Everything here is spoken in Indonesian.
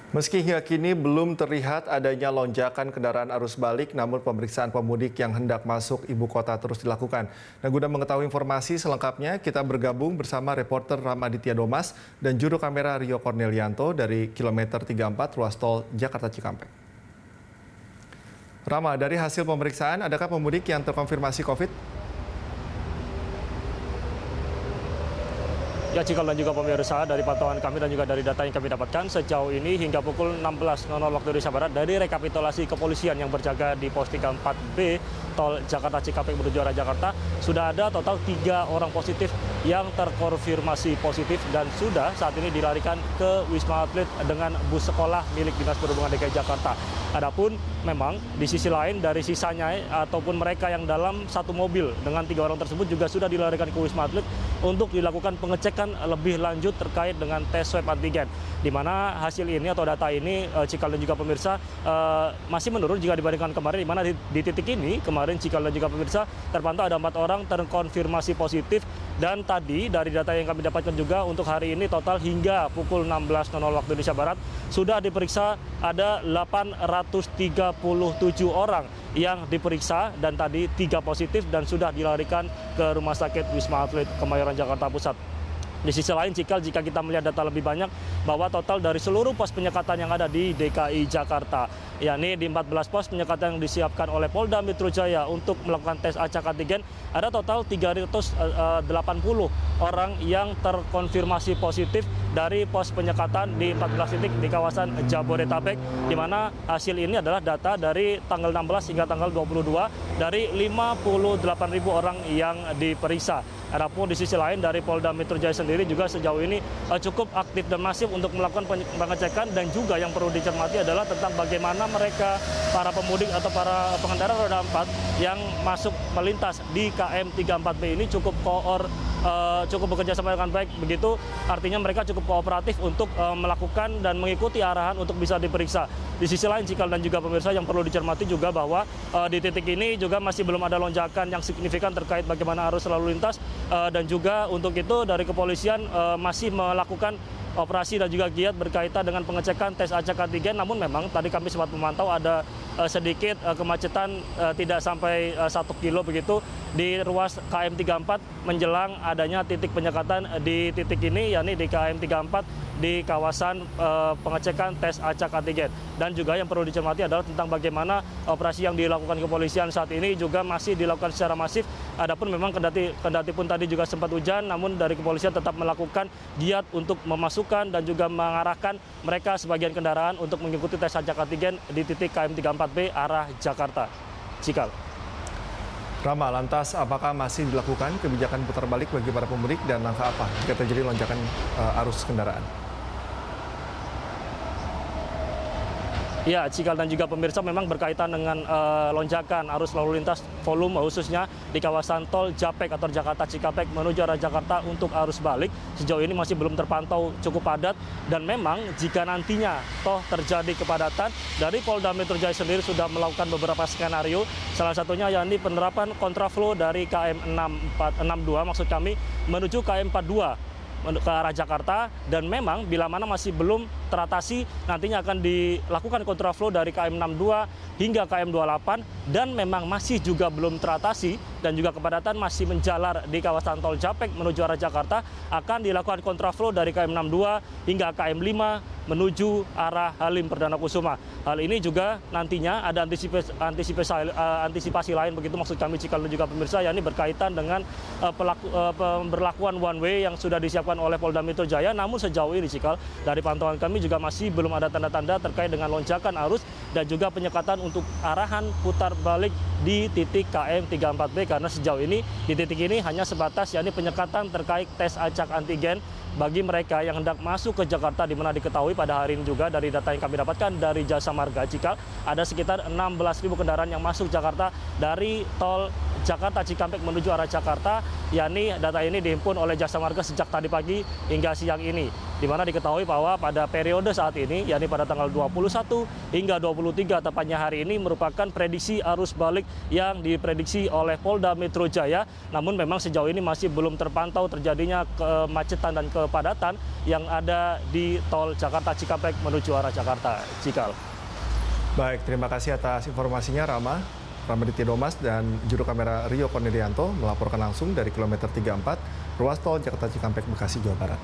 Meski hingga kini belum terlihat adanya lonjakan kendaraan arus balik, namun pemeriksaan pemudik yang hendak masuk ibu kota terus dilakukan. Nah, guna mengetahui informasi selengkapnya, kita bergabung bersama reporter Ramaditya Domas dan juru kamera Rio Cornelianto dari kilometer 34 ruas tol Jakarta Cikampek. Rama, dari hasil pemeriksaan, adakah pemudik yang terkonfirmasi COVID? Ya, Cikal dan juga pemirsa, dari pantauan kami dan juga dari data yang kami dapatkan sejauh ini hingga pukul 16.00 waktu Indonesia Barat dari rekapitulasi kepolisian yang berjaga di pos 34B tol Jakarta Cikampek menuju arah Jakarta, sudah ada total 3 orang positif yang terkonfirmasi positif dan sudah saat ini dilarikan ke Wisma Atlet dengan bus sekolah milik Dinas Perhubungan DKI Jakarta. Adapun memang di sisi lain dari sisanya ataupun mereka yang dalam satu mobil dengan 3 orang tersebut juga sudah dilarikan ke Wisma Atlet untuk dilakukan pengecekan lebih lanjut terkait dengan tes swab antigen. Di mana hasil ini atau data ini Cikal dan juga pemirsa masih menurun jika dibandingkan kemarin, di mana di titik ini kemarin Cikal dan juga pemirsa terpantau ada 4 orang terkonfirmasi positif. Dan tadi dari data yang kami dapatkan juga untuk hari ini total hingga pukul 16.00 waktu Indonesia Barat sudah diperiksa ada 837 orang yang diperiksa dan tadi 3 positif dan sudah dilarikan ke Rumah Sakit Wisma Atlet Kemayoran Jakarta Pusat. Di sisi lain, Cikal, jika kita melihat data lebih banyak bahwa total dari seluruh pos penyekatan yang ada di DKI Jakarta, yakni di 14 pos penyekatan yang disiapkan oleh Polda Metro Jaya untuk melakukan tes acak antigen, ada total 380 orang yang terkonfirmasi positif dari pos penyekatan di 14 titik di kawasan Jabodetabek, di mana hasil ini adalah data dari tanggal 16 hingga tanggal 22 dari 58.000 orang yang diperiksa. Adapun di sisi lain dari Polda Metro Jaya sendiri juga sejauh ini cukup aktif dan masif untuk melakukan pengecekan, dan juga yang perlu dicermati adalah tentang bagaimana mereka para pemudik atau para pengendara roda 4 yang masuk melintas di KM 34B ini cukup bekerja sama dengan baik. Begitu artinya mereka cukup kooperatif untuk melakukan dan mengikuti arahan untuk bisa diperiksa. Di sisi lain, Cikal dan juga pemirsa, yang perlu dicermati juga bahwa di titik ini juga masih belum ada lonjakan yang signifikan terkait bagaimana arus lalu lintas, dan juga untuk itu dari kepolisian masih melakukan operasi dan juga giat berkaitan dengan pengecekan tes acak antigen. Namun memang tadi kami sempat memantau ada sedikit kemacetan tidak sampai 1 kilo begitu di ruas KM 34 menjelang adanya titik penyekatan di titik ini, yakni di KM 34 di kawasan pengecekan tes acak antigen. Dan juga yang perlu dicermati adalah tentang bagaimana operasi yang dilakukan kepolisian saat ini juga masih dilakukan secara masif. Adapun memang kendati pun tadi juga sempat hujan, namun dari kepolisian tetap melakukan giat untuk memasukkan dan juga mengarahkan mereka sebagian kendaraan untuk mengikuti tes acak antigen di titik KM 34B arah Jakarta. Cikal. Rama, lantas apakah masih dilakukan kebijakan putar balik bagi para pemudik dan langkah apa jika terjadi lonjakan arus kendaraan? Ya, Cikal dan juga pemirsa, memang berkaitan dengan lonjakan arus lalu lintas volume khususnya di kawasan tol Japek atau Jakarta Cikampek menuju arah Jakarta untuk arus balik sejauh ini masih belum terpantau cukup padat. Dan memang jika nantinya toh terjadi kepadatan, dari Polda Metro Jaya sendiri sudah melakukan beberapa skenario, salah satunya yakni penerapan kontraflow dari KM 62 maksud kami menuju KM 42 ke arah Jakarta. Dan memang bila mana masih belum teratasi, nantinya akan dilakukan kontraflow dari KM 62 hingga KM 28, dan memang masih juga belum teratasi dan juga kepadatan masih menjalar di kawasan tol Japek menuju arah Jakarta, akan dilakukan kontraflow dari KM 62 hingga KM 5 menuju arah Halim Perdana Kusuma. Hal ini juga nantinya ada antisipasi lain begitu maksud kami, Cikal dan juga pemirsa, yakni berkaitan dengan pemberlakuan one way yang sudah disiapkan oleh Polda Metro Jaya. Namun sejauh ini, Cikal, dari pantauan kami juga masih belum ada tanda-tanda terkait dengan lonjakan arus dan juga penyekatan untuk arahan putar balik di titik KM 34B, karena sejauh ini di titik ini hanya sebatas yakni penyekatan terkait tes acak antigen bagi mereka yang hendak masuk ke Jakarta, di mana diketahui pada hari ini juga dari data yang kami dapatkan dari Jasa Marga, Cikal, ada sekitar 16.000 kendaraan yang masuk Jakarta dari tol Jakarta Cikampek menuju arah Jakarta yakni data ini dihimpun oleh Jasa Marga sejak tadi pagi hingga siang ini, di mana diketahui bahwa pada periode saat ini, yakni pada tanggal 21 hingga 23 tepatnya hari ini merupakan prediksi arus balik yang diprediksi oleh Polda Metro Jaya. Namun memang sejauh ini masih belum terpantau terjadinya kemacetan dan kepadatan yang ada di tol Jakarta Cikampek menuju arah Jakarta. Cikal. Baik, terima kasih atas informasinya Rama. Ramaditya Domas dan juru kamera Rio Cornelianto melaporkan langsung dari kilometer 34 ruas tol Jakarta Cikampek Bekasi, Jawa Barat.